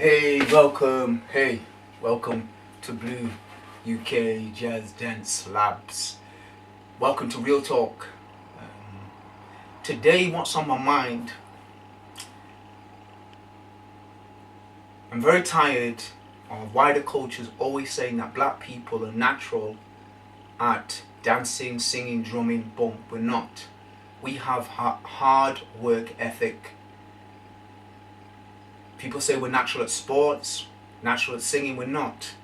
Welcome to Blue UK Jazz Dance Labs. Welcome to Realtalk. Today, what's on my mind? I'm very tired of wider cultures always saying that black people are natural at dancing, singing, drumming. Boom, we're not. We have hard work ethic. People say we're natural at sports, natural at singing. We're not.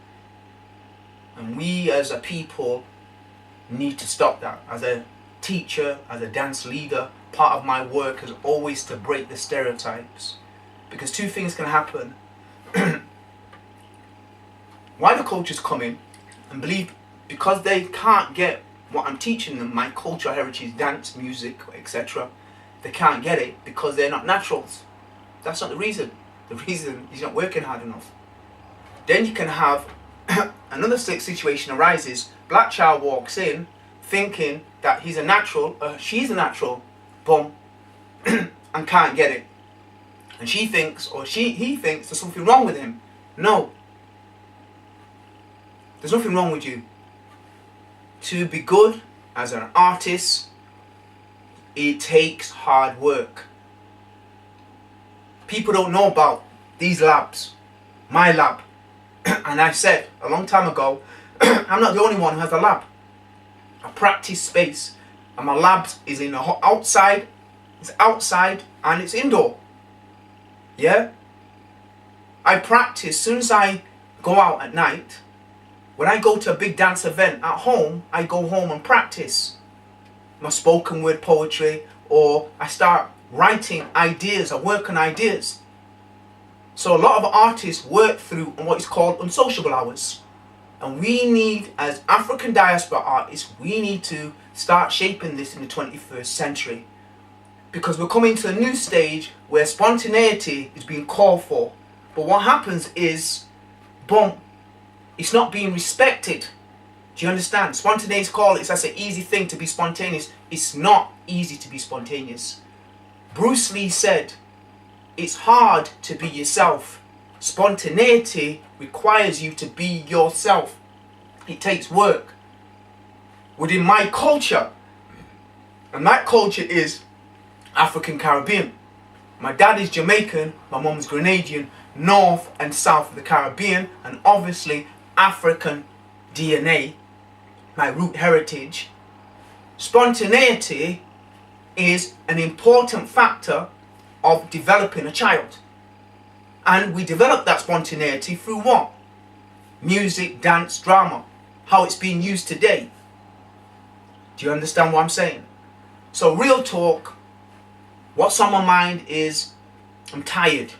And we as a people need to stop that. As a teacher, as a dance leader, part of my work is always to break the stereotypes. Because two things can happen. Wider cultures come in and believe because they can't get what I'm teaching them, my cultural heritage, dance, music, etc., they can't get it because they're not naturals. That's not the reason. The reason is not working hard enough. Then you can have another situation arises. Black child walks in thinking that he's a natural, she's a natural, boom, and can't get it. And she thinks, or he thinks there's something wrong with him. No. There's nothing wrong with you. To be good as an artist, it takes hard work. People don't know about these labs, my lab. And I said a long time ago, I'm not the only one who has a lab. A practice space. And my lab is in outside, it's outside and it's indoor. Yeah? I practice as soon as I go out at night. When I go to a big dance event at home, I go home and practice my spoken word poetry, or I start writing ideas, I work on ideas. So a lot of artists work through what is called unsociable hours. And we need, as African diaspora artists, we need to start shaping this in the 21st century. Because we're coming to a new stage where spontaneity is being called for. But what happens is, boom, it's not being respected. Do you understand? Spontaneous call, it's that's an easy thing to be spontaneous. It's not easy to be spontaneous. Bruce Lee said, it's hard to be yourself. Spontaneity requires you to be yourself. It takes work. Within my culture, and that culture is African Caribbean. My dad is Jamaican, my mum's Grenadian, north and south of the Caribbean, and obviously African DNA, my root heritage. Spontaneity is an important factor of developing a child. And we develop that spontaneity through what? Music, dance, drama. How it's being used today. Do you understand what I'm saying? So real talk, what's on my mind is I'm tired.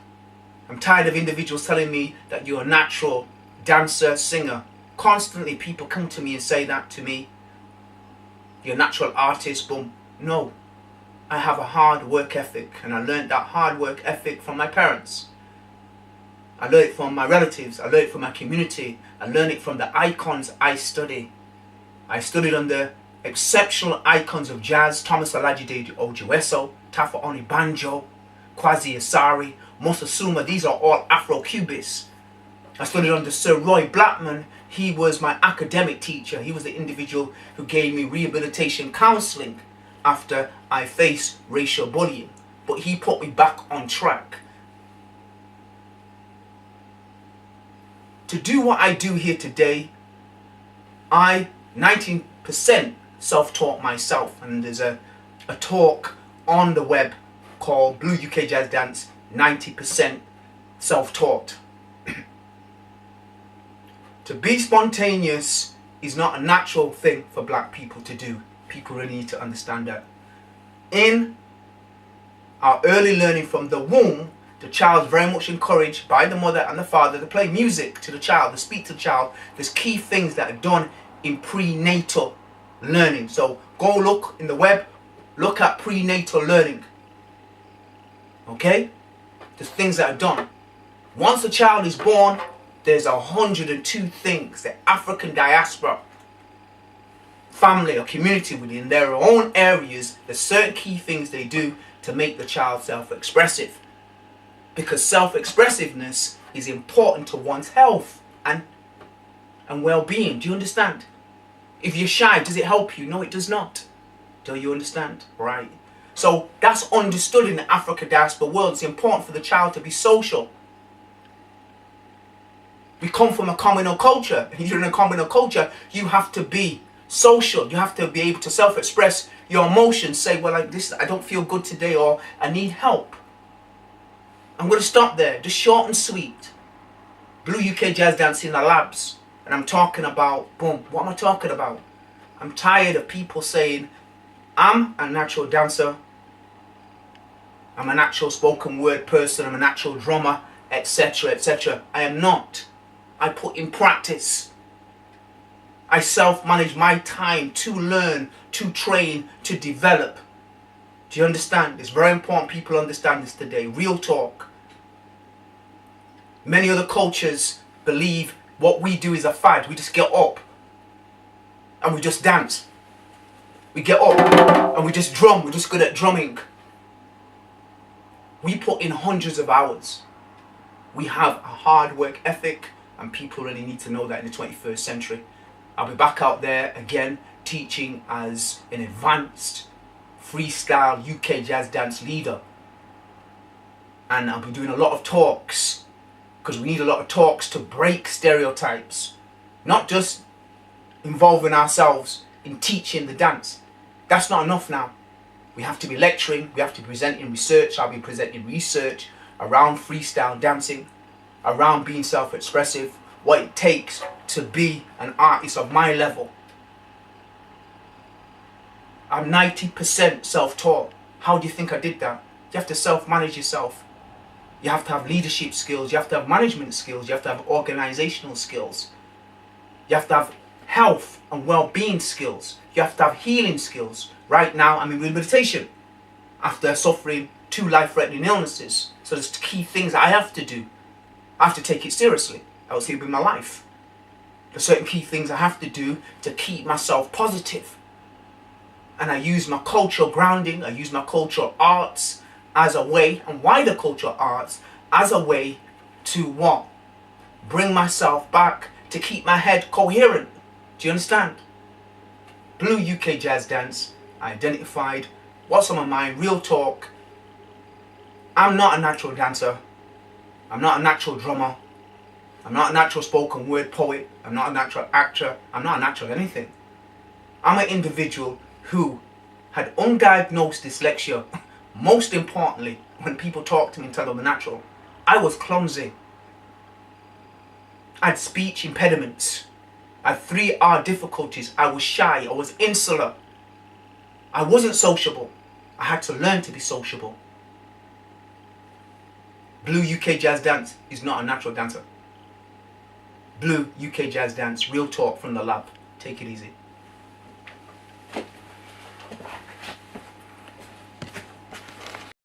I'm tired of individuals telling me that you're a natural dancer, singer. Constantly people come to me and say that to me. You're a natural artist, boom. No. I have a hard work ethic, and I learned that hard work ethic from my parents. I learned it from my relatives. I learned it from my community. I learned it from the icons I study. I studied under exceptional icons of jazz, Thomas Olajide Ojueso, Tafa Oni Banjo, Kwasi Asari, Musa Suma. These are all Afro-Cubists. I studied under Sir Roy Blackman. He was my academic teacher. He was the individual who gave me rehabilitation counseling after I faced racial bullying. But he put me back on track. To do what I do here today, I 19% self-taught myself. And there's a talk on the web called Blue UK Jazz Dance, 90% self-taught. To be spontaneous is not a natural thing for black people to do. People really need to understand that. In our early learning from the womb, the child is very much encouraged by the mother and the father to play music to the child, to speak to the child. There's key things that are done in prenatal learning. So go look in the web, look at prenatal learning. Okay? There's things that are done. Once a child is born, there's 102 things that African diaspora, family or community within their own areas, there's certain key things they do to make the child self-expressive. Because self-expressiveness is important to one's health and well-being. Do you understand? If you're shy, does it help you? No, it does not. Do you understand? Right. So that's understood in the Africa diaspora world. It's important for the child to be social. We come from a communal culture. If you're in a communal culture, you have to be social. You have to be able to self-express your emotions. Say, well, like this, I don't feel good today, or I need help. I'm going to stop there. Just short and sweet. Blue UK Jazz Dance in the labs. And I'm talking about, boom, what am I talking about? I'm tired of people saying, I'm a natural dancer, I'm a natural spoken word person, I'm a natural drummer, etc., etc. I am not. I put in practice. I self-manage my time to learn, to train, to develop. Do you understand? It's very important people understand this today. Real talk. Many other cultures believe what we do is a fad. We just get up and we just dance. We get up and we just drum. We're just good at drumming. We put in hundreds of hours. We have a hard work ethic, and people really need to know that in the 21st century. I'll be back out there again teaching as an advanced freestyle UK jazz dance leader. And I'll be doing a lot of talks, because we need a lot of talks to break stereotypes. Not just involving ourselves in teaching the dance. That's not enough now. We have to be lecturing, we have to be presenting research. I'll be presenting research around freestyle dancing, around being self-expressive, what it takes to be an artist of my level. I'm 90% self-taught. How do you think I did that? You have to self-manage yourself. You have to have leadership skills, you have to have management skills, you have to have organizational skills. You have to have health and well-being skills. You have to have healing skills. Right now I'm in rehabilitation after suffering 2 life-threatening illnesses. So there's key things I have to do. I have to take it seriously, else it'll be my life. There's certain key things I have to do to keep myself positive. And I use my cultural grounding, I use my cultural arts as a way, and wider cultural arts as a way to what? Bring myself back, to keep my head coherent. Do you understand? Blue UK Jazz Dance, I identified what's on my mind, real talk. I'm not a natural dancer. I'm not a natural drummer. I'm not a natural spoken word poet. I'm not a natural actor. I'm not a natural anything. I'm an individual who had undiagnosed dyslexia. Most importantly, when people talk to me and tell them I'm natural, I was clumsy. I had speech impediments. I had 3R difficulties. I was shy. I was insular. I wasn't sociable. I had to learn to be sociable. Blue UK Jazz Dance is not a natural dancer. Blue UK Jazz Dance, real talk from the lab. Take it easy.